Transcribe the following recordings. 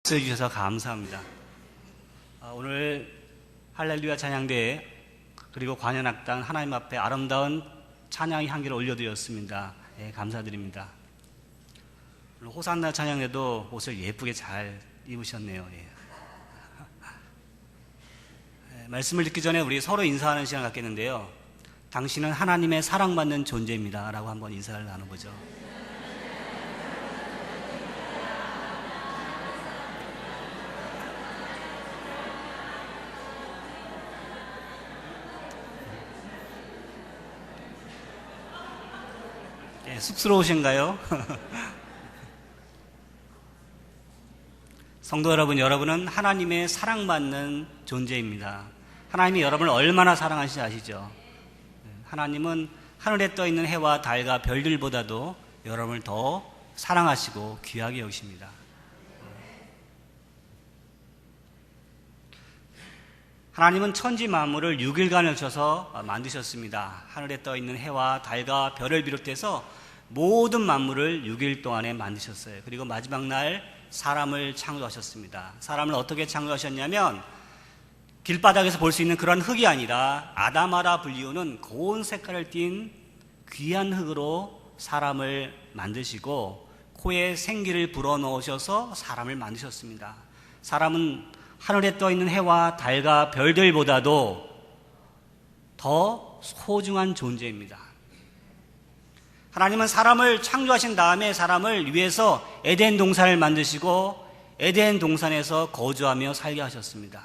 주셔서 감사합니다. 오늘 할렐루야 찬양대회 그리고 관현악단 하나님 앞에 아름다운 찬양의 향기를 올려드렸습니다. 예, 감사드립니다. 호산나 찬양에도 옷을 예쁘게 잘 입으셨네요. 예. 말씀을 듣기 전에 우리 서로 인사하는 시간 갖겠는데요. 당신은 하나님의 사랑받는 존재입니다 라고 한번 인사를 나눠보죠. 쑥스러우신가요? 성도 여러분, 여러분은 하나님의 사랑받는 존재입니다. 하나님이 여러분을 얼마나 사랑하시는지 아시죠? 하나님은 하늘에 떠있는 해와 달과 별들보다도 여러분을 더 사랑하시고 귀하게 여기십니다. 하나님은 천지 만물을 6일간을 거쳐서 만드셨습니다. 하늘에 떠있는 해와 달과 별을 비롯해서 모든 만물을 6일 동안에 만드셨어요. 그리고 마지막 날 사람을 창조하셨습니다. 사람을 어떻게 창조하셨냐면 길바닥에서 볼 수 있는 그런 흙이 아니라 아담하라 불리우는 고운 색깔을 띤 귀한 흙으로 사람을 만드시고 코에 생기를 불어넣으셔서 사람을 만드셨습니다. 사람은 하늘에 떠있는 해와 달과 별들보다도 더 소중한 존재입니다. 하나님은 사람을 창조하신 다음에 사람을 위해서 에덴 동산을 만드시고 에덴 동산에서 거주하며 살게 하셨습니다.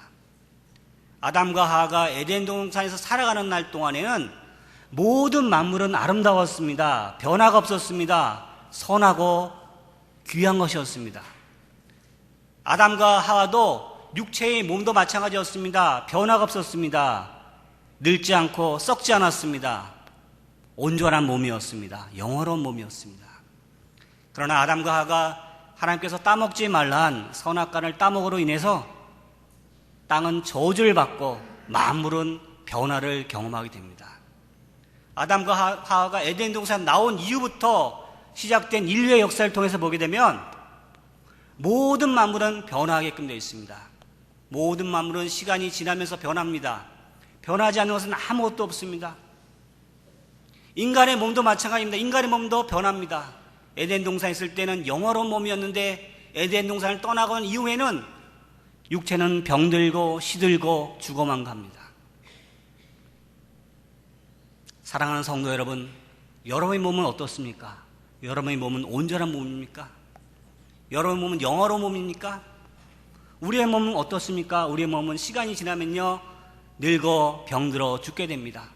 아담과 하와가 에덴 동산에서 살아가는 날 동안에는 모든 만물은 아름다웠습니다. 변화가 없었습니다. 선하고 귀한 것이었습니다. 아담과 하와도 육체의 몸도 마찬가지였습니다. 변화가 없었습니다. 늙지 않고 썩지 않았습니다. 온전한 몸이었습니다. 영원한 몸이었습니다. 그러나 아담과 하와가 하나님께서 따먹지 말란 선악과를 따먹으로 인해서 땅은 저주를 받고 만물은 변화를 경험하게 됩니다. 아담과 하와가 에덴 동산 나온 이후부터 시작된 인류의 역사를 통해서 보게 되면 모든 만물은 변화하게끔 되어 있습니다. 모든 만물은 시간이 지나면서 변합니다. 변하지 않는 것은 아무것도 없습니다. 인간의 몸도 마찬가지입니다. 인간의 몸도 변합니다. 에덴 동산에 있을 때는 영원한 몸이었는데 에덴 동산을 떠나고 이후에는 육체는 병들고 시들고 죽어만 갑니다. 사랑하는 성도 여러분, 여러분의 몸은 어떻습니까? 여러분의 몸은 온전한 몸입니까? 여러분의 몸은 영원한 몸입니까? 우리의 몸은 어떻습니까? 우리의 몸은 시간이 지나면요 늙어 병들어 죽게 됩니다.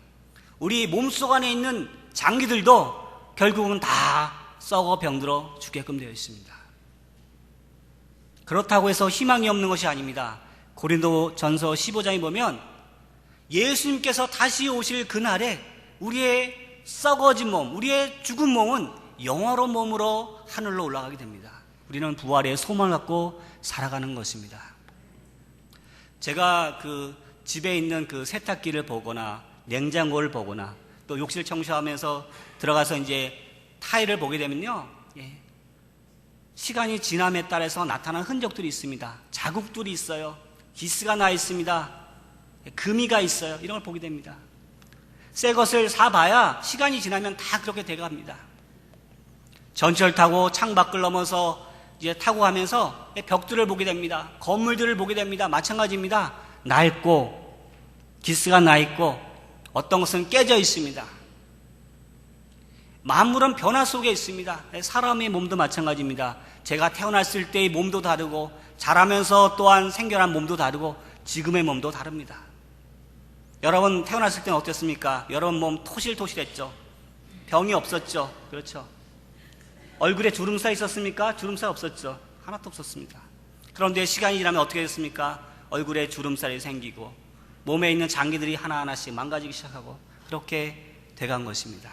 우리 몸속 안에 있는 장기들도 결국은 다 썩어 병들어 죽게끔 되어 있습니다. 그렇다고 해서 희망이 없는 것이 아닙니다. 고린도전서 15장에 보면 예수님께서 다시 오실 그날에 우리의 썩어진 몸, 우리의 죽은 몸은 영원한 몸으로 하늘로 올라가게 됩니다. 우리는 부활의 소망을 갖고 살아가는 것입니다. 제가 집에 있는 세탁기를 보거나 냉장고를 보거나 또 욕실 청소하면서 들어가서 이제 타일을 보게 되면요, 시간이 지남에 따라서 나타나는 흔적들이 있습니다. 자국들이 있어요. 기스가 나 있습니다. 금이가 있어요. 이런 걸 보게 됩니다. 새 것을 사봐야 시간이 지나면 다 그렇게 돼갑니다. 전철 타고 창밖을 넘어서 이제 타고 가면서 벽들을 보게 됩니다. 건물들을 보게 됩니다. 마찬가지입니다. 낡고 기스가 나 있고 어떤 것은 깨져 있습니다. 만물은 변화 속에 있습니다. 사람의 몸도 마찬가지입니다. 제가 태어났을 때의 몸도 다르고 자라면서 또한 생겨난 몸도 다르고 지금의 몸도 다릅니다. 여러분 태어났을 때는 어땠습니까? 여러분 몸 토실토실했죠? 병이 없었죠? 그렇죠? 얼굴에 주름살 있었습니까? 주름살 없었죠? 하나도 없었습니다. 그런데 시간이 지나면 어떻게 됐습니까? 얼굴에 주름살이 생기고 몸에 있는 장기들이 하나하나씩 망가지기 시작하고 그렇게 돼간 것입니다.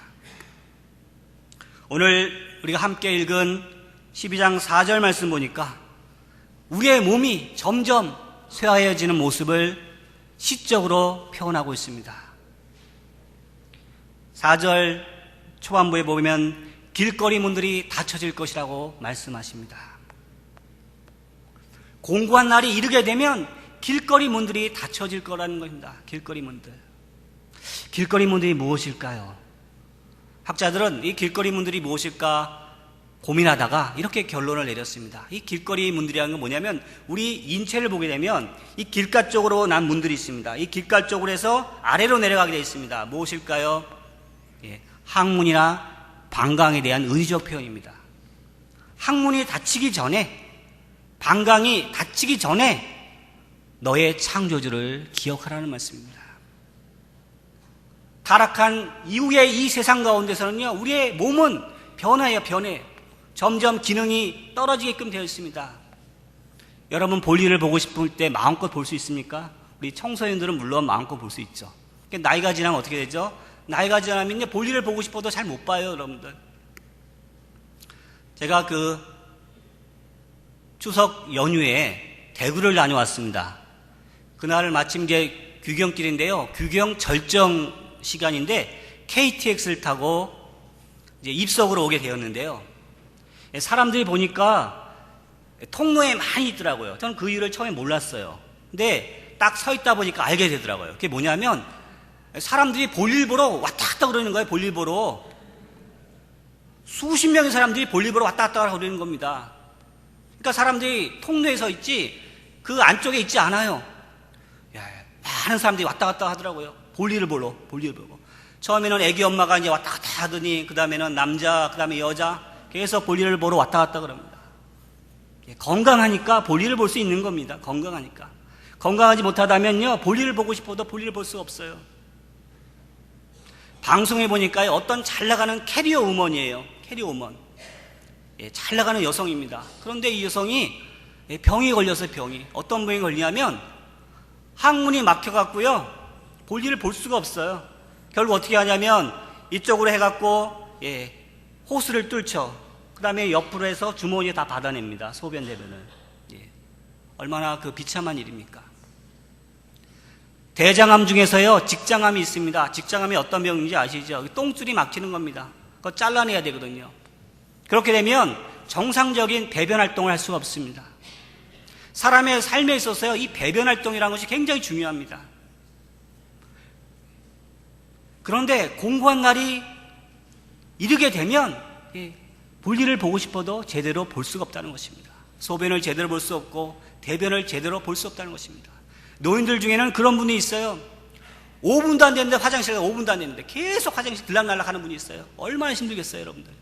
오늘 우리가 함께 읽은 12장 4절 말씀 보니까 우리의 몸이 점점 쇠하여지는 모습을 시적으로 표현하고 있습니다. 4절 초반부에 보면 길거리 문들이 닫혀질 것이라고 말씀하십니다. 공고한 날이 이르게 되면 길거리 문들이 닫혀질 거라는 겁니다. 길거리 문들. 길거리 문들이 무엇일까요? 학자들은 이 길거리 문들이 무엇일까 고민하다가 이렇게 결론을 내렸습니다. 이 길거리 문들이라는 건 뭐냐면 우리 인체를 보게 되면 이 길가 쪽으로 난 문들이 있습니다. 이 길가 쪽으로 해서 아래로 내려가게 되어 있습니다. 무엇일까요? 항문이나 방광에 대한 의지적 표현입니다. 항문이 닫히기 전에, 방광이 닫히기 전에 너의 창조주를 기억하라는 말씀입니다. 타락한 이후의 이 세상 가운데서는요, 우리의 몸은 변해요. 점점 기능이 떨어지게끔 되어 있습니다. 여러분 볼일을 보고 싶을 때 마음껏 볼 수 있습니까? 우리 청소년들은 물론 마음껏 볼 수 있죠. 나이가 지나면 어떻게 되죠? 나이가 지나면 볼일을 보고 싶어도 잘 못 봐요, 여러분들. 제가 그 추석 연휴에 대구를 다녀왔습니다. 그날 마침 이제 귀경길인데요. 귀경 절정 시간인데 KTX를 타고 이제 입석으로 오게 되었는데요. 사람들이 보니까 통로에 많이 있더라고요. 저는 그 이유를 처음에 몰랐어요. 근데 딱 서 있다 보니까 알게 되더라고요. 그게 뭐냐면 사람들이 볼일 보러 왔다 갔다 그러는 거예요. 볼일 보러. 수십 명의 사람들이 볼일 보러 왔다 갔다 그러는 겁니다. 그러니까 사람들이 통로에 서 있지 그 안쪽에 있지 않아요. 많은 사람들이 왔다 갔다 하더라고요. 볼일을 보러. 처음에는 애기 엄마가 이제 왔다 갔다 하더니 그 다음에는 남자, 그 다음에 여자 계속 볼일을 보러 왔다 갔다 그럽니다. 건강하니까 볼일을 볼 수 있는 겁니다. 건강하니까. 건강하지 못하다면요, 볼일을 보고 싶어도 볼일을 볼 수가 없어요. 방송에 보니까 어떤 잘 나가는 캐리어 우먼이에요. 캐리어 우먼. 잘 나가는 여성입니다. 그런데 이 여성이 병이 걸렸어요. 병이. 어떤 병이 걸리냐면 항문이 막혀갖고요, 볼일을 볼 수가 없어요. 결국 어떻게 하냐면 이쪽으로 해갖고 호스를 뚫죠. 그 다음에 옆으로 해서 주머니에 다 받아냅니다. 소변 대변을. 얼마나 그 비참한 일입니까? 대장암 중에서요, 직장암이 있습니다. 직장암이 어떤 병인지 아시죠? 똥줄이 막히는 겁니다. 그거 잘라내야 되거든요. 그렇게 되면 정상적인 배변 활동을 할 수가 없습니다. 사람의 삶에 있어서요, 이 배변 활동이라는 것이 굉장히 중요합니다. 그런데 공고한 날이 이르게 되면 볼일을 보고 싶어도 제대로 볼 수가 없다는 것입니다. 소변을 제대로 볼 수 없고 대변을 제대로 볼 수 없다는 것입니다. 노인들 중에는 그런 분이 있어요. 5분도 안 됐는데 화장실에 5분도 안 됐는데 계속 화장실 들락날락 하는 분이 있어요. 얼마나 힘들겠어요, 여러분들.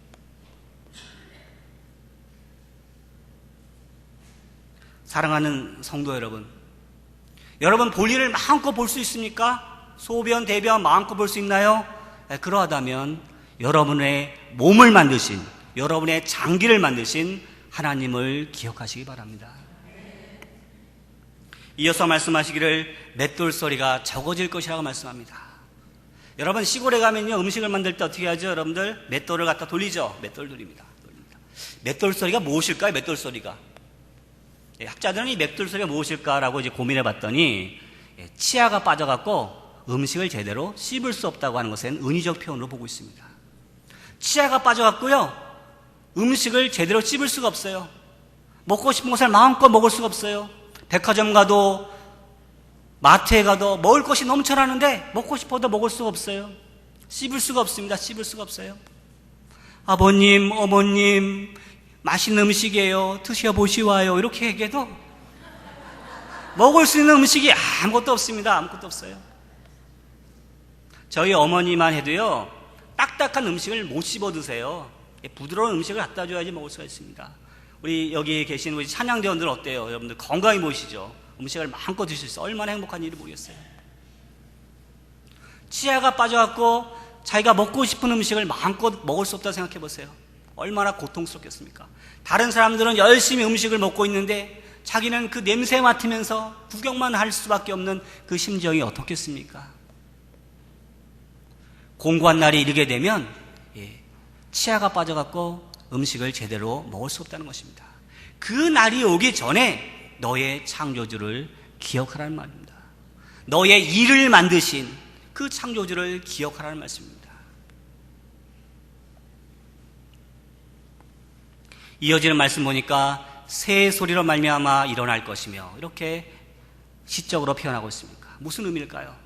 사랑하는 성도 여러분, 여러분 볼일을 마음껏 볼 수 있습니까? 소변, 대변 마음껏 볼 수 있나요? 그러하다면 여러분의 몸을 만드신, 여러분의 장기를 만드신 하나님을 기억하시기 바랍니다. 이어서 말씀하시기를 맷돌 소리가 적어질 것이라고 말씀합니다. 여러분 시골에 가면요, 음식을 만들 때 어떻게 하죠? 여러분들 맷돌을 갖다 돌리죠. 맷돌 돌립니다. 맷돌 소리가 무엇일까요? 맷돌 소리가. 학자들은 이 맷돌 소리가 무엇일까라고 이제 고민해 봤더니 치아가 빠져갖고 음식을 제대로 씹을 수 없다고 하는 것은 은유적 표현으로 보고 있습니다. 치아가 빠져갖고요, 음식을 제대로 씹을 수가 없어요. 먹고 싶은 것을 마음껏 먹을 수가 없어요. 백화점 가도 마트에 가도 먹을 것이 넘쳐나는데 먹고 싶어도 먹을 수가 없어요. 씹을 수가 없습니다. 씹을 수가 없어요. 아버님, 어머님, 맛있는 음식이에요. 드셔보시와요. 이렇게 얘기해도 먹을 수 있는 음식이 아무것도 없습니다. 아무것도 없어요. 저희 어머니만 해도요, 딱딱한 음식을 못 씹어 드세요. 부드러운 음식을 갖다 줘야지 먹을 수가 있습니다. 우리 여기 계신 우리 찬양대원들 어때요? 여러분들 건강히 모시죠? 음식을 마음껏 드실 수 있어요. 얼마나 행복한 일이 모르겠어요. 치아가 빠져갖고 자기가 먹고 싶은 음식을 마음껏 먹을 수 없다고 생각해 보세요. 얼마나 고통스럽겠습니까? 다른 사람들은 열심히 음식을 먹고 있는데 자기는 그 냄새 맡으면서 구경만 할 수밖에 없는 그 심정이 어떻겠습니까? 공고한 날이 이르게 되면 치아가 빠져갖고 음식을 제대로 먹을 수 없다는 것입니다. 그 날이 오기 전에 너의 창조주를 기억하라는 말입니다. 너의 일을 만드신 그 창조주를 기억하라는 말씀입니다. 이어지는 말씀 보니까 새 소리로 말미암아 일어날 것이며, 이렇게 시적으로 표현하고 있습니까? 무슨 의미일까요?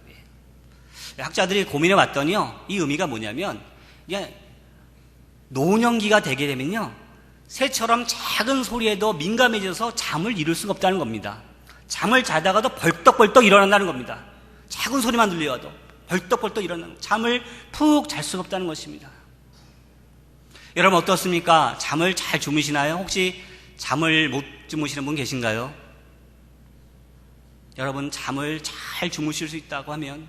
학자들이 고민해 봤더니요, 이 의미가 뭐냐면, 이게 노년기가 되게 되면요, 새처럼 작은 소리에도 민감해져서 잠을 이룰 수가 없다는 겁니다. 잠을 자다가도 벌떡벌떡 일어난다는 겁니다. 작은 소리만 들려도 벌떡벌떡 일어나는, 잠을 푹 잘 수가 없다는 것입니다. 여러분 어떻습니까? 잠을 잘 주무시나요? 혹시 잠을 못 주무시는 분 계신가요? 여러분 잠을 잘 주무실 수 있다고 하면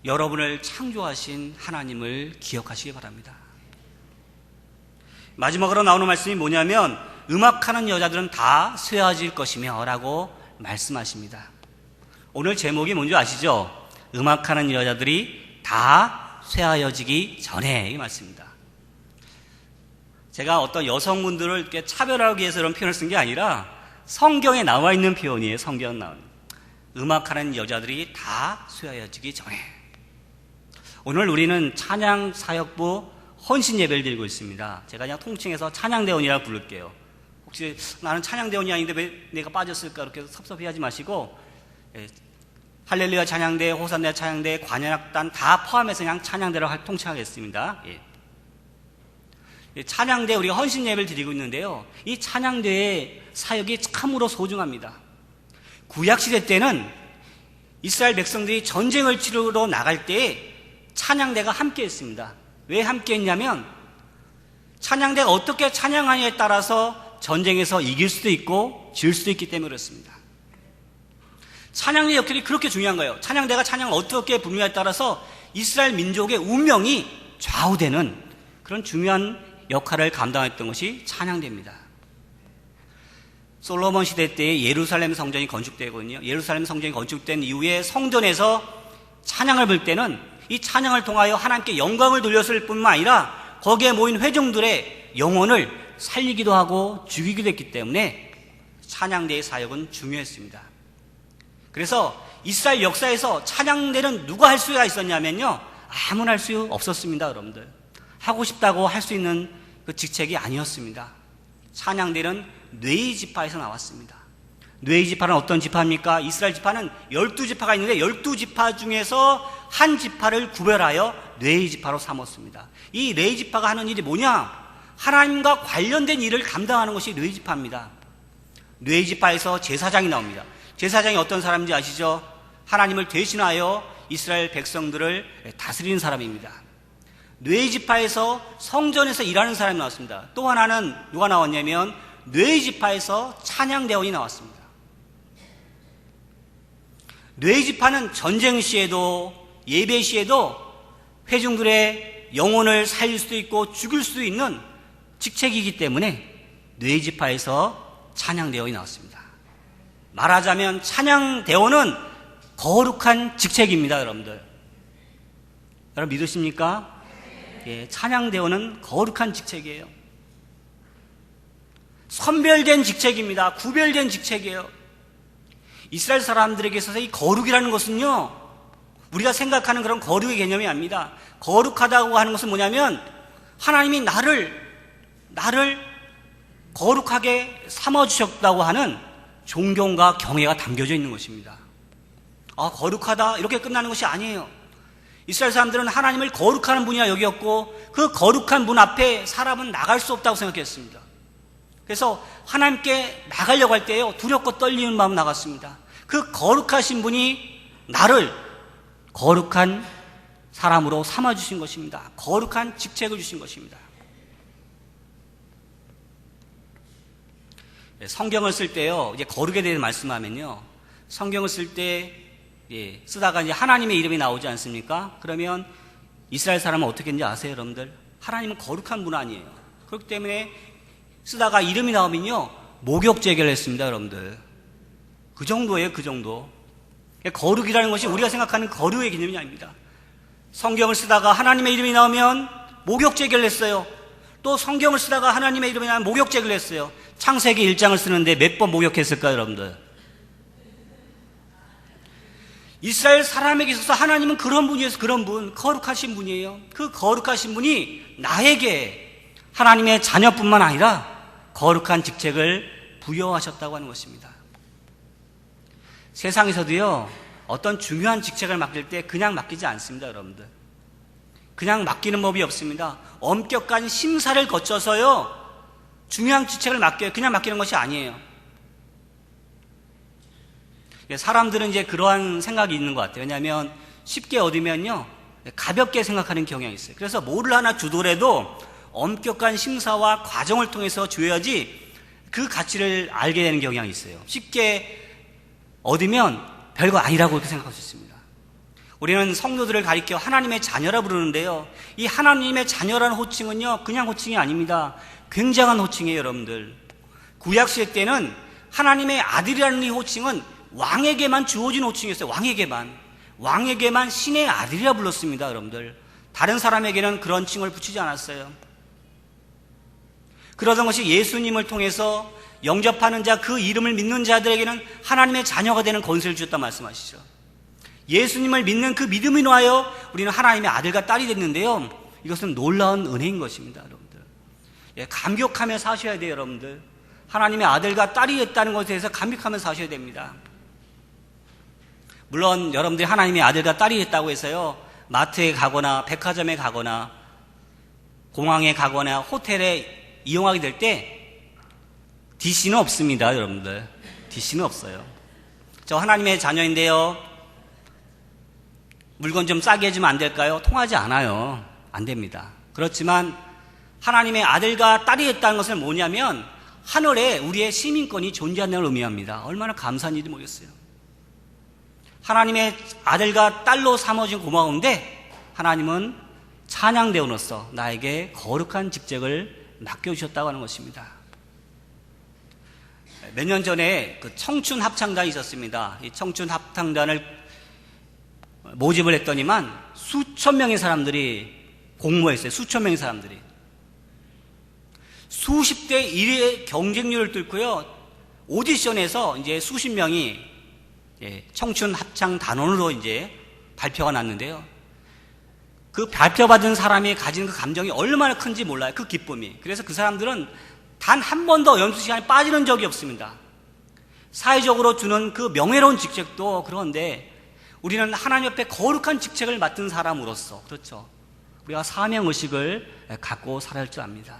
여러분을 창조하신 하나님을 기억하시기 바랍니다. 마지막으로 나오는 말씀이 뭐냐면, 음악하는 여자들은 다 쇠해질 것이며 라고 말씀하십니다. 오늘 제목이 뭔지 아시죠? 음악하는 여자들이 다 쇠하여지기 전에, 이 말씀입니다. 제가 어떤 여성분들을 이렇게 차별하기 위해서 이런 표현을 쓴 게 아니라 성경에 나와 있는 표현이에요. 성경에 나온, 음악하는 여자들이 다 쇠하여지기 전에. 오늘 우리는 찬양사역부 헌신 예배를 드리고 있습니다. 제가 그냥 통칭해서 찬양대원이라고 부를게요. 혹시 나는 찬양대원이 아닌데 왜 내가 빠졌을까 이렇게 섭섭해하지 마시고, 할렐루야 찬양대, 호산나 찬양대, 관현악단 다 포함해서 그냥 찬양대로 통칭하겠습니다. 찬양대, 우리가 헌신 예배를 드리고 있는데요, 이 찬양대의 사역이 참으로 소중합니다. 구약시대 때는 이스라엘 백성들이 전쟁을 치르러 나갈 때 찬양대가 함께 했습니다. 왜 함께 했냐면, 찬양대가 어떻게 찬양하냐에 따라서 전쟁에서 이길 수도 있고 질 수도 있기 때문에 그렇습니다. 찬양의 역할이 그렇게 중요한 거예요. 찬양대가 찬양을 어떻게 부르냐에 따라서 이스라엘 민족의 운명이 좌우되는 그런 중요한 역할을 감당했던 것이 찬양대입니다. 솔로몬 시대 때 예루살렘 성전이 건축되거든요. 예루살렘 성전이 건축된 이후에 성전에서 찬양을 부를 때는 이 찬양을 통하여 하나님께 영광을 돌렸을 뿐만 아니라 거기에 모인 회중들의 영혼을 살리기도 하고 죽이기도 했기 때문에 찬양대의 사역은 중요했습니다. 그래서 이스라엘 역사에서 찬양대는 누가 할 수가 있었냐면요, 아무나 할 수 없었습니다. 여러분들 하고 싶다고 할 수 있는 그 직책이 아니었습니다. 찬양대는 뇌의 지파에서 나왔습니다. 뇌의 지파는 어떤 지파입니까? 이스라엘 지파는 12지파가 있는데 12지파 중에서 한 지파를 구별하여 뇌의 지파로 삼았습니다. 이 뇌의 지파가 하는 일이 뭐냐? 하나님과 관련된 일을 감당하는 것이 뇌의 지파입니다. 뇌의 지파에서 제사장이 나옵니다. 제사장이 어떤 사람인지 아시죠? 하나님을 대신하여 이스라엘 백성들을 다스리는 사람입니다. 뇌의 지파에서 성전에서 일하는 사람이 나왔습니다. 또 하나는 누가 나왔냐면 뇌의 지파에서 찬양대원이 나왔습니다. 뇌의 지파는 전쟁 시에도 예배 시에도 회중들의 영혼을 살릴 수도 있고 죽일 수도 있는 직책이기 때문에 뇌의 지파에서 찬양대원이 나왔습니다. 말하자면 찬양대원은 거룩한 직책입니다. 여러분들, 여러분 믿으십니까? 예, 찬양대원은 거룩한 직책이에요. 선별된 직책입니다. 구별된 직책이에요. 이스라엘 사람들에게 있어서 이 거룩이라는 것은요, 우리가 생각하는 그런 거룩의 개념이 아닙니다. 거룩하다고 하는 것은 뭐냐면 하나님이 나를 거룩하게 삼아주셨다고 하는 존경과 경애가 담겨져 있는 것입니다. 아, 거룩하다 이렇게 끝나는 것이 아니에요. 이스라엘 사람들은 하나님을 거룩한 분이라 여겼고 그 거룩한 분 앞에 사람은 나갈 수 없다고 생각했습니다. 그래서 하나님께 나가려고 할 때요, 두렵고 떨리는 마음 나갔습니다. 그 거룩하신 분이 나를 거룩한 사람으로 삼아주신 것입니다. 거룩한 직책을 주신 것입니다. 성경을 쓸 때요, 이제 거룩에 대해 말씀하면요, 성경을 쓸 때 쓰다가 이제 하나님의 이름이 나오지 않습니까? 그러면 이스라엘 사람은 어떻게 했는지 아세요, 여러분들? 하나님은 거룩한 분 아니에요. 그렇기 때문에 쓰다가 이름이 나오면요, 목욕 제결을 했습니다, 여러분들. 그 정도예요, 그 정도. 거룩이라는 것이 우리가 생각하는 거룩의 개념이 아닙니다. 성경을 쓰다가 하나님의 이름이 나오면 목욕 제결을 했어요. 또 성경을 쓰다가 하나님의 이름이 나오면 목욕 제결을 했어요. 창세기 1장을 쓰는데 몇 번 목욕했을까요, 여러분들? 이스라엘 사람에게 있어서 하나님은 그런 분이어서 그런 분, 거룩하신 분이에요. 그 거룩하신 분이 나에게 하나님의 자녀뿐만 아니라 거룩한 직책을 부여하셨다고 하는 것입니다. 세상에서도요, 어떤 중요한 직책을 맡길 때 그냥 맡기지 않습니다, 여러분들. 그냥 맡기는 법이 없습니다. 엄격한 심사를 거쳐서요, 중요한 직책을 맡겨요. 그냥 맡기는 것이 아니에요. 사람들은 이제 그러한 생각이 있는 것 같아요. 왜냐하면 쉽게 얻으면요, 가볍게 생각하는 경향이 있어요. 그래서 뭐를 하나 주더라도 엄격한 심사와 과정을 통해서 줘야지 그 가치를 알게 되는 경향이 있어요. 쉽게 얻으면 별거 아니라고 그렇게 생각할 수 있습니다. 우리는 성도들을 가리켜 하나님의 자녀라 부르는데요, 이 하나님의 자녀라는 호칭은요, 그냥 호칭이 아닙니다. 굉장한 호칭이에요, 여러분들. 구약시대 때는 하나님의 아들이라는 이 호칭은 왕에게만 주어진 호칭이었어요. 왕에게만 신의 아들이라 불렀습니다, 여러분들. 다른 사람에게는 그런 칭을 붙이지 않았어요. 그러던 것이 예수님을 통해서 영접하는 자, 그 이름을 믿는 자들에게는 하나님의 자녀가 되는 권세를 주셨다 말씀하시죠. 예수님을 믿는 그 믿음이 인하여 우리는 하나님의 아들과 딸이 됐는데요, 이것은 놀라운 은혜인 것입니다, 여러분들. 감격하며 사셔야 돼요, 여러분들. 하나님의 아들과 딸이 됐다는 것에 대해서 감격하며 사셔야 됩니다. 물론 여러분들이 하나님의 아들과 딸이 됐다고 해서요, 마트에 가거나 백화점에 가거나 공항에 가거나 호텔에 이용하게 될 때 DC는 없습니다, 여러분들. DC는 없어요. 저 하나님의 자녀인데요, 물건 좀 싸게 해주면 안 될까요? 통하지 않아요. 안 됩니다. 그렇지만 하나님의 아들과 딸이 됐다는 것은 뭐냐면 하늘에 우리의 시민권이 존재한다는 의미합니다. 얼마나 감사한 일인지 모르겠어요. 하나님의 아들과 딸로 삼아진 고마운데 하나님은 찬양대원으로서 나에게 거룩한 직책을 맡겨주셨다고 하는 것입니다. 몇 년 전에 그 청춘 합창단이 있었습니다. 이 청춘 합창단을 모집을 했더니만 수천 명의 사람들이 공모했어요. 수천 명의 사람들이. 수십 대 1의 경쟁률을 뚫고요, 오디션에서 이제 수십 명이 청춘 합창 단원으로 이제 발표가 났는데요, 그 발표받은 사람이 가진 그 감정이 얼마나 큰지 몰라요. 그 기쁨이. 그래서 그 사람들은 단 한 번도 연수 시간에 빠지는 적이 없습니다. 사회적으로 주는 그 명예로운 직책도 그런데 우리는 하나님 옆에 거룩한 직책을 맡은 사람으로서, 그렇죠, 우리가 사명의식을 갖고 살아야 할 줄 압니다.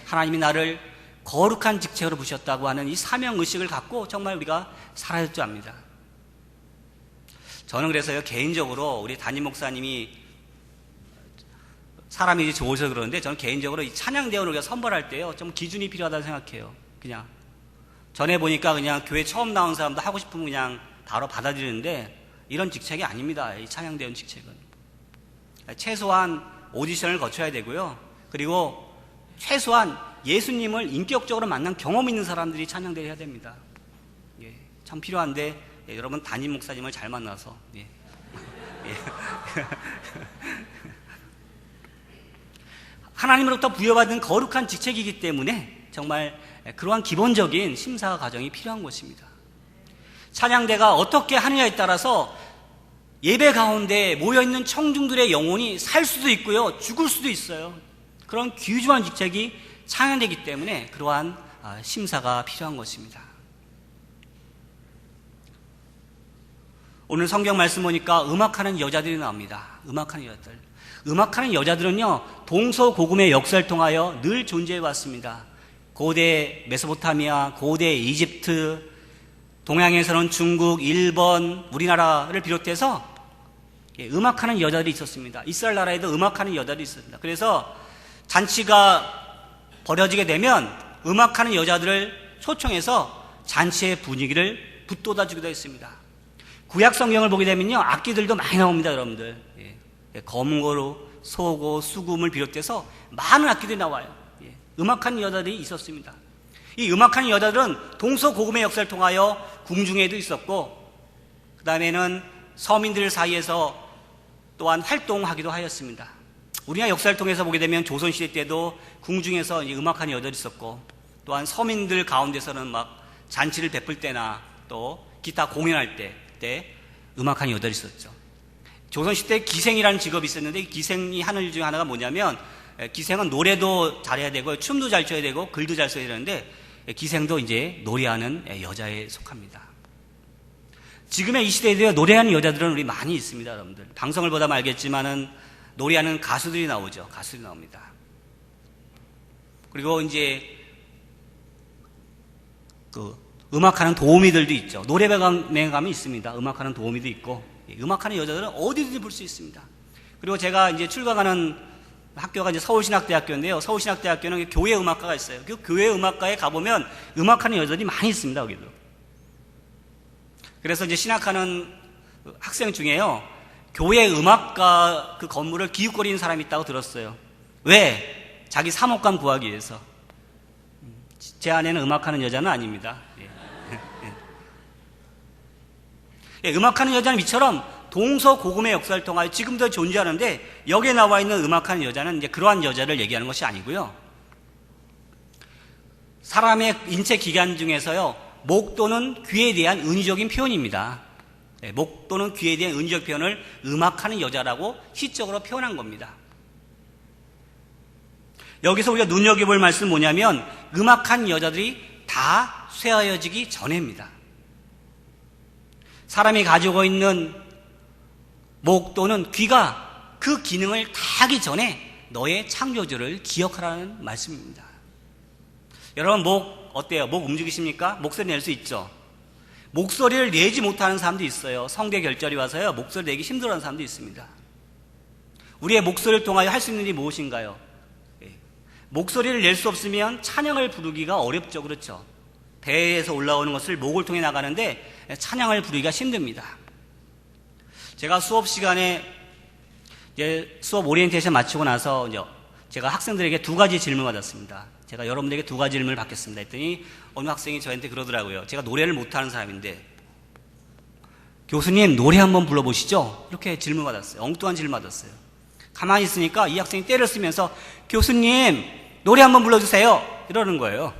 하나님이 나를 거룩한 직책으로 부셨다고 하는 이 사명의식을 갖고 정말 우리가 살아야 할 줄 압니다. 저는 그래서요, 개인적으로 우리 담임 목사님이 사람이 좋으셔서 그러는데, 저는 개인적으로 이 찬양대원을 우리가 선발할 때요, 좀 기준이 필요하다고 생각해요. 그냥 전에 보니까 그냥 교회 처음 나온 사람도 하고 싶으면 그냥 바로 받아들이는데 이런 직책이 아닙니다. 이 찬양대원 직책은 최소한 오디션을 거쳐야 되고요, 그리고 최소한 예수님을 인격적으로 만난 경험 있는 사람들이 찬양대를 해야 됩니다. 참 필요한데, 여러분 담임 목사님을 잘 만나서 하나님으로부터 부여받은 거룩한 직책이기 때문에 정말 그러한 기본적인 심사 과정이 필요한 것입니다. 찬양대가 어떻게 하느냐에 따라서 예배 가운데 모여있는 청중들의 영혼이 살 수도 있고요, 죽을 수도 있어요. 그런 귀중한 직책이 찬양되기 때문에 그러한 심사가 필요한 것입니다. 오늘 성경 말씀 보니까 음악하는 여자들이 나옵니다. 음악하는 여자들은요, 동서고금의 역사를 통하여 늘 존재해 왔습니다. 고대 메소포타미아, 고대 이집트, 동양에서는 중국, 일본, 우리나라를 비롯해서 음악하는 여자들이 있었습니다. 이스라엘 나라에도 음악하는 여자들이 있었습니다. 그래서 잔치가 벌어지게 되면 음악하는 여자들을 초청해서 잔치의 분위기를 북돋아주기도 했습니다. 구약 성경을 보게 되면요, 악기들도 많이 나옵니다, 여러분들. 검고로, 소고, 수금을 비롯해서 많은 악기들이 나와요. 음악하는 여자들이 있었습니다. 이 음악하는 여자들은 동서고금의 역사를 통하여 궁중에도 있었고, 그 다음에는 서민들 사이에서 또한 활동하기도 하였습니다. 우리나라 역사를 통해서 보게 되면 조선시대 때도 궁중에서 음악하는 여자들이 있었고, 또한 서민들 가운데서는 막 잔치를 베풀 때나 또 기타 공연할 때 음악하는 여자들이 있었죠. 조선시대 기생이라는 직업이 있었는데, 이 기생이 하는 일 중에 하나가 뭐냐면 기생은 노래도 잘해야 되고 춤도 잘 춰야 되고 글도 잘 써야 되는데 기생도 이제 노래하는 여자에 속합니다. 지금의 이 시대에 노래하는 여자들은 우리 많이 있습니다, 여러분들. 방송을 보다 알겠지만은 노래하는 가수들이 나오죠. 가수들이 나옵니다. 그리고 이제 음악하는 도우미들도 있죠. 노래방에 가면 있습니다. 음악하는 도우미도 있고, 음악하는 여자들은 어디든지 볼 수 있습니다. 그리고 제가 이제 출가하는 학교가 이제 서울신학대학교인데요. 서울신학대학교는 교회 음악과가 있어요. 그 교회 음악과에 가보면 음악하는 여자들이 많이 있습니다, 거기도. 그래서 이제 신학하는 학생 중에요, 교회 음악과 그 건물을 기웃거리는 사람이 있다고 들었어요. 왜? 자기 사목감 구하기 위해서. 제 아내는 음악하는 여자는 아닙니다. 음악하는 여자는 이처럼 동서고금의 역사를 통하여 지금도 존재하는데, 여기에 나와 있는 음악하는 여자는 이제 그러한 여자를 얘기하는 것이 아니고요. 사람의 인체 기관 중에서요, 목 또는 귀에 대한 은유적인 표현입니다. 목 또는 귀에 대한 은유적 표현을 음악하는 여자라고 시적으로 표현한 겁니다. 여기서 우리가 눈여겨볼 말씀은 뭐냐면, 음악한 여자들이 다 쇠하여지기 전에입니다. 사람이 가지고 있는 목 또는 귀가 그 기능을 다 하기 전에 너의 창조주를 기억하라는 말씀입니다. 여러분, 목 어때요? 목 움직이십니까? 목소리 낼 수 있죠? 목소리를 내지 못하는 사람도 있어요. 성대 결절이 와서요, 목소리 내기 힘들어하는 사람도 있습니다. 우리의 목소리를 통하여 할 수 있는 일이 무엇인가요? 목소리를 낼 수 없으면 찬양을 부르기가 어렵죠. 그렇죠? 배에서 올라오는 것을 목을 통해 나가는데 찬양을 부르기가 힘듭니다. 제가 수업 시간에 이제 수업 오리엔테이션 마치고 나서 이제 제가 학생들에게 2가지 질문을 받았습니다. 제가 여러분들에게 2가지 질문을 받겠습니다 했더니 어느 학생이 저한테 그러더라고요. 제가 노래를 못하는 사람인데, 교수님 노래 한번 불러보시죠? 이렇게 질문 받았어요. 엉뚱한 질문 받았어요. 가만히 있으니까 이 학생이 때를 쓰면서 교수님 노래 한번 불러주세요 이러는 거예요.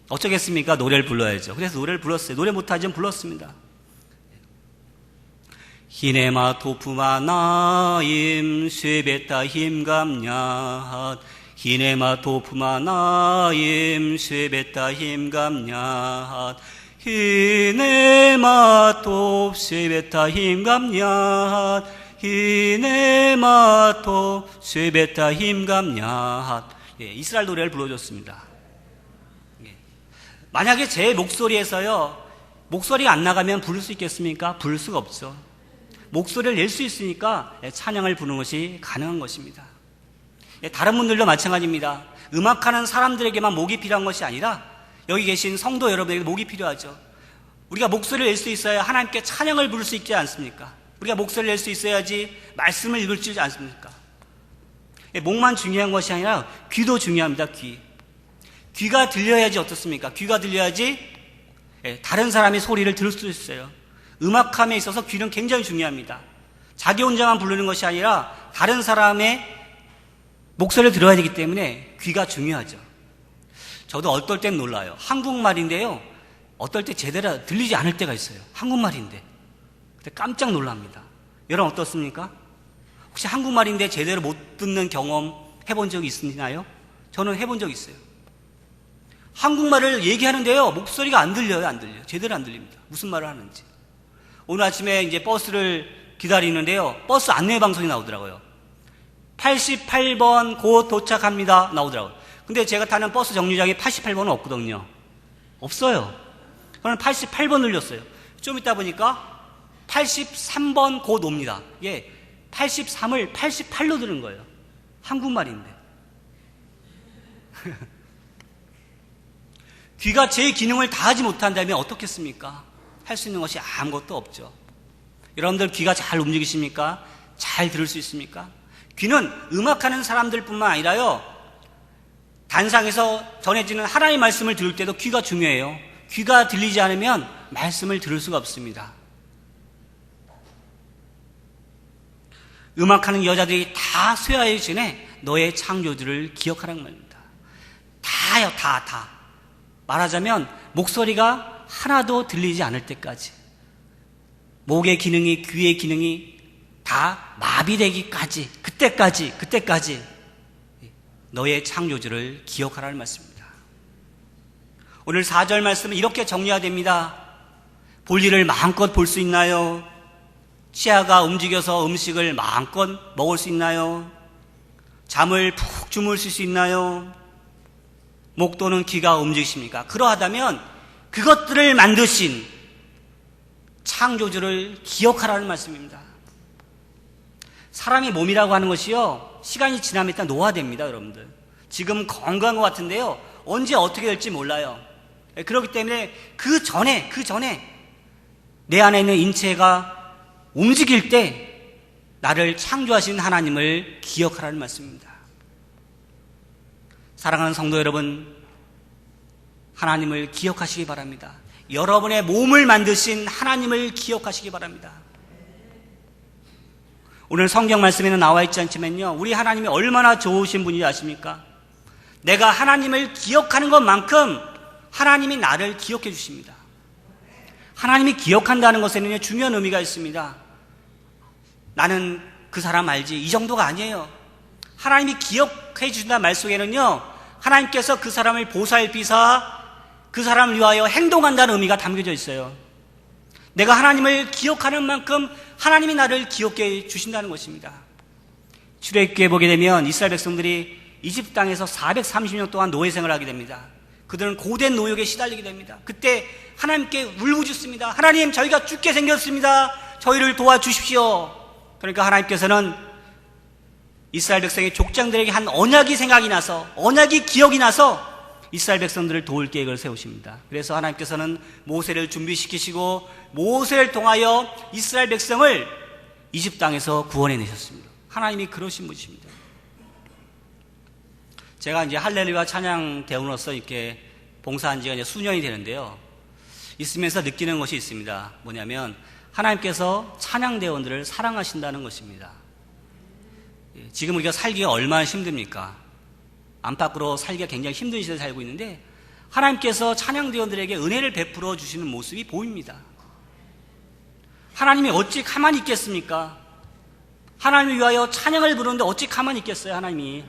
어쩌겠습니까? 노래를 불러야죠. 그래서 노래를 불렀어요. 노래 못하지만 불렀습니다. 히네마 도프마 나임 쇠베타 힘감냐, 히네마 도프마 나임 쇠베타 힘감냐, 히네마 톱 쇠베타 힘감냐, 히네마 톱 쇠베타 힘감냐. 이스라엘 노래를 불러줬습니다. 만약에 제 목소리에서요, 목소리가 안 나가면 부를 수 있겠습니까? 부를 수가 없죠. 목소리를 낼 수 있으니까 찬양을 부르는 것이 가능한 것입니다. 다른 분들도 마찬가지입니다. 음악하는 사람들에게만 목이 필요한 것이 아니라 여기 계신 성도 여러분에게 목이 필요하죠. 우리가 목소리를 낼 수 있어야 하나님께 찬양을 부를 수 있지 않습니까? 우리가 목소리를 낼 수 있어야지 말씀을 읽을 수 있지 않습니까? 목만 중요한 것이 아니라 귀도 중요합니다. 귀가 들려야지 어떻습니까? 귀가 들려야지 다른 사람의 소리를 들을 수 있어요. 음악함에 있어서 귀는 굉장히 중요합니다. 자기 혼자만 부르는 것이 아니라 다른 사람의 목소리를 들어야 되기 때문에 귀가 중요하죠. 저도 어떨 땐 놀라요. 한국말인데요, 어떨 때 제대로 들리지 않을 때가 있어요. 한국말인데 그때 깜짝 놀랍니다. 여러분 어떻습니까? 혹시 한국말인데 제대로 못 듣는 경험 해본 적이 있으시나요? 저는 해본 적이 있어요. 한국말을 얘기하는데요, 목소리가 안 들려요. 안 들려요. 제대로 안 들립니다. 무슨 말을 하는지. 오늘 아침에 이제 버스를 기다리는데요, 버스 안내 방송이 나오더라고요. 88번 곧 도착합니다 나오더라고요. 근데 제가 타는 버스 정류장에 88번은 없거든요. 없어요. 저는 88번 눌렸어요. 좀 있다 보니까 83번 곧 옵니다. 83을 88로 들은 거예요. 한국말인데. 귀가 제 기능을 다하지 못한다면 어떻겠습니까? 할 수 있는 것이 아무것도 없죠. 여러분들 귀가 잘 움직이십니까? 잘 들을 수 있습니까? 귀는 음악하는 사람들뿐만 아니라요, 단상에서 전해지는 하나님의 말씀을 들을 때도 귀가 중요해요. 귀가 들리지 않으면 말씀을 들을 수가 없습니다. 음악하는 여자들이 다 쇠하기 전에 너의 창조주를 기억하라는 말입니다. 다요, 다. 말하자면 목소리가 하나도 들리지 않을 때까지, 목의 기능이, 귀의 기능이 다 마비되기까지, 그때까지 너의 창조주를 기억하라는 말씀입니다. 오늘 4절 말씀은 이렇게 정리해야 됩니다. 볼일을 마음껏 볼 수 있나요? 치아가 움직여서 음식을 마음껏 먹을 수 있나요? 잠을 푹 주무실 수 있나요? 목 또는 귀가 움직이십니까? 그러하다면 그것들을 만드신 창조주를 기억하라는 말씀입니다. 사람의 몸이라고 하는 것이요, 시간이 지나면 일단 노화됩니다, 여러분들. 지금 건강한 것 같은데요, 언제 어떻게 될지 몰라요. 그렇기 때문에 그 전에 내 안에 있는 인체가 움직일 때 나를 창조하신 하나님을 기억하라는 말씀입니다. 사랑하는 성도 여러분, 하나님을 기억하시기 바랍니다. 여러분의 몸을 만드신 하나님을 기억하시기 바랍니다. 오늘 성경 말씀에는 나와 있지 않지만요, 우리 하나님이 얼마나 좋으신 분인지 아십니까? 내가 하나님을 기억하는 것만큼 하나님이 나를 기억해 주십니다. 하나님이 기억한다는 것에는 중요한 의미가 있습니다. 나는 그 사람 알지, 이 정도가 아니에요. 하나님이 기억해 주신다는 말 속에는요, 하나님께서 그 사람을 보살피사 그 사람을 위하여 행동한다는 의미가 담겨져 있어요. 내가 하나님을 기억하는 만큼 하나님이 나를 기억해 주신다는 것입니다. 출애굽기에 보게 되면 이스라엘 백성들이 이집트 땅에서 430년 동안 노예 생활을 하게 됩니다. 그들은 고된 노역에 시달리게 됩니다. 그때 하나님께 울부짖습니다. 하나님, 저희가 죽게 생겼습니다. 저희를 도와주십시오. 그러니까 하나님께서는 이스라엘 백성의 족장들에게 한 언약이 생각이 나서, 언약이 기억이 나서 이스라엘 백성들을 도울 계획을 세우십니다. 그래서 하나님께서는 모세를 준비시키시고 모세를 통하여 이스라엘 백성을 이집트 땅에서 구원해내셨습니다. 하나님이 그러신 분이십니다. 제가 이제 할렐루야 찬양 대원으로서 이렇게 봉사한 지가 이제 수년이 되는데요, 있으면서 느끼는 것이 있습니다. 뭐냐면 하나님께서 찬양 대원들을 사랑하신다는 것입니다. 지금 우리가 살기가 얼마나 힘듭니까? 안팎으로 살기가 굉장히 힘든 시대에 살고 있는데 하나님께서 찬양대원들에게 은혜를 베풀어 주시는 모습이 보입니다. 하나님이 어찌 가만히 있겠습니까? 하나님을 위하여 찬양을 부르는데 어찌 가만히 있겠어요? 하나님의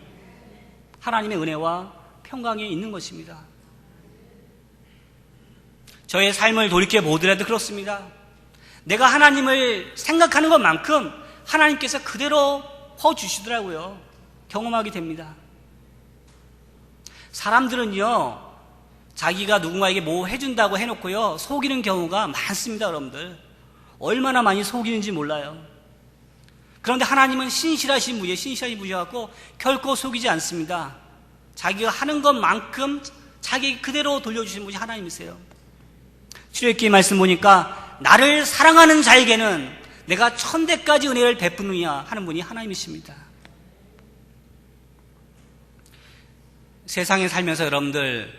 은혜와 평강이 있는 것입니다. 저의 삶을 돌이켜보더라도 그렇습니다. 내가 하나님을 생각하는 것만큼 하나님께서 그대로 퍼주시더라고요. 경험하게 됩니다. 사람들은요, 자기가 누군가에게 뭐 해준다고 해놓고요, 속이는 경우가 많습니다, 여러분들. 얼마나 많이 속이는지 몰라요. 그런데 하나님은 신실하신 분이셔갖고 결코 속이지 않습니다. 자기가 하는 것만큼 자기 그대로 돌려주시는 분이 하나님이세요. 출애굽기 말씀 보니까 나를 사랑하는 자에게는 내가 천대까지 은혜를 베푸느냐 하는 분이 하나님이십니다. 세상에 살면서 여러분들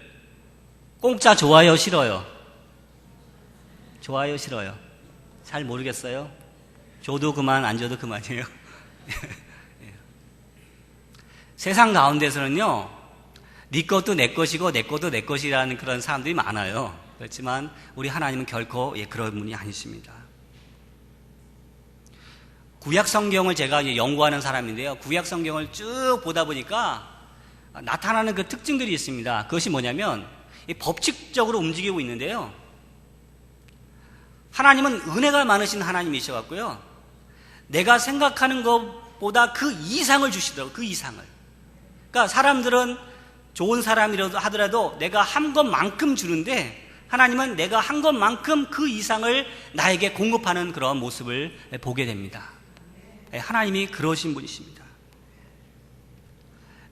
공짜 좋아요, 싫어요? 좋아요, 싫어요? 잘 모르겠어요? 줘도 그만, 안 줘도 그만이에요. 세상 가운데서는요, 네 것도 내 것이고 내 것도 내 것이라는 그런 사람들이 많아요. 그렇지만 우리 하나님은 결코 그런 분이 아니십니다. 구약 성경을 제가 이제 연구하는 사람인데요, 구약 성경을 쭉 보다 보니까 나타나는 그 특징들이 있습니다. 그것이 뭐냐면 법칙적으로 움직이고 있는데요, 하나님은 은혜가 많으신 하나님이셔갖고요, 내가 생각하는 것보다 그 이상을 주시더라고요. 그 이상을. 그러니까 사람들은 좋은 사람이라도 하더라도 내가 한 것만큼 주는데 하나님은 내가 한 것만큼 그 이상을 나에게 공급하는 그런 모습을 보게 됩니다. 하나님이 그러신 분이십니다.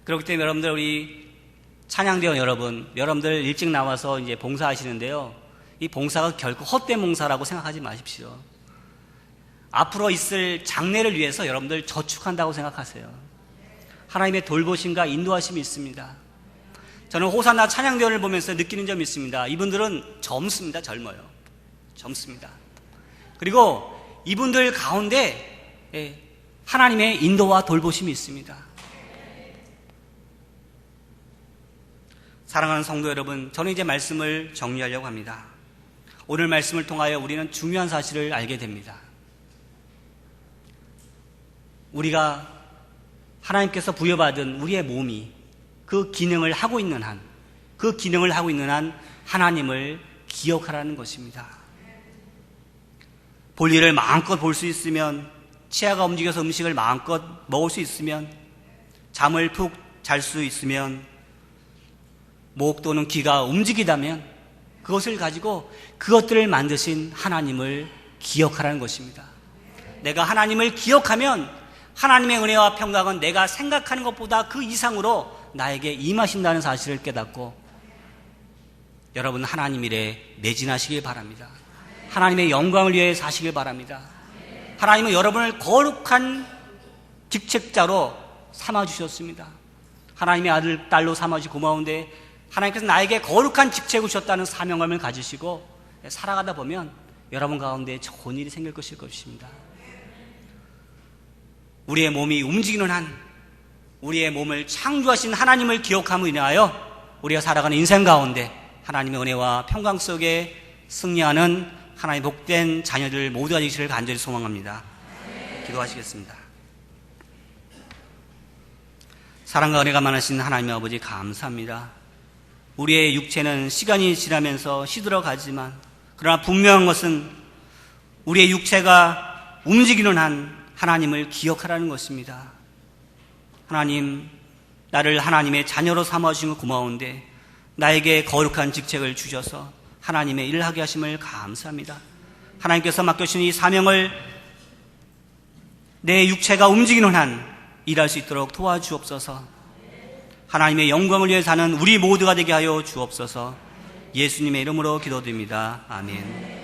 그렇기 때문에 여러분들, 우리 찬양대원 여러분들 일찍 나와서 이제 봉사하시는데요, 이 봉사가 결코 헛된 봉사라고 생각하지 마십시오. 앞으로 있을 장래를 위해서 여러분들 저축한다고 생각하세요. 하나님의 돌보심과 인도하심이 있습니다. 저는 호산나 찬양대원을 보면서 느끼는 점이 있습니다. 이분들은 젊습니다. 젊습니다. 그리고 이분들 가운데 하나님의 인도와 돌보심이 있습니다. 사랑하는 성도 여러분, 저는 이제 말씀을 정리하려고 합니다. 오늘 말씀을 통하여 우리는 중요한 사실을 알게 됩니다. 우리가 하나님께서 부여받은 우리의 몸이 그 기능을 하고 있는 한 하나님을 기억하라는 것입니다. 볼일을 마음껏 볼 수 있으면, 치아가 움직여서 음식을 마음껏 먹을 수 있으면, 잠을 푹 잘 수 있으면, 목 또는 귀가 움직이다면 그것을 가지고 그것들을 만드신 하나님을 기억하라는 것입니다. 내가 하나님을 기억하면 하나님의 은혜와 평강은 내가 생각하는 것보다 그 이상으로 나에게 임하신다는 사실을 깨닫고, 여러분 하나님 일에 매진하시길 바랍니다. 하나님의 영광을 위해 사시길 바랍니다. 하나님은 여러분을 거룩한 직책자로 삼아주셨습니다. 하나님의 아들, 딸로 삼아주시 고마운데, 하나님께서 나에게 거룩한 직책을 주셨다는 사명감을 가지시고 살아가다 보면 여러분 가운데 좋은 일이 생길 것일 것입니다. 우리의 몸이 움직이는 한, 우리의 몸을 창조하신 하나님을 기억함으로 인하여 우리가 살아가는 인생 가운데 하나님의 은혜와 평강 속에 승리하는 하나님의 복된 자녀들 모두가 되시기를 간절히 소망합니다. 기도하시겠습니다. 사랑과 은혜가 많으신 하나님의 아버지, 감사합니다. 우리의 육체는 시간이 지나면서 시들어가지만, 그러나 분명한 것은 우리의 육체가 움직이는 한 하나님을 기억하라는 것입니다. 하나님, 나를 하나님의 자녀로 삼아주신 것 고마운데 나에게 거룩한 직책을 주셔서 하나님의 일을 하게 하심을 감사합니다. 하나님께서 맡겨주신 이 사명을 내 육체가 움직이는 한 일할 수 있도록 도와주옵소서. 하나님의 영광을 위해 사는 우리 모두가 되게 하여 주옵소서. 예수님의 이름으로 기도드립니다. 아멘.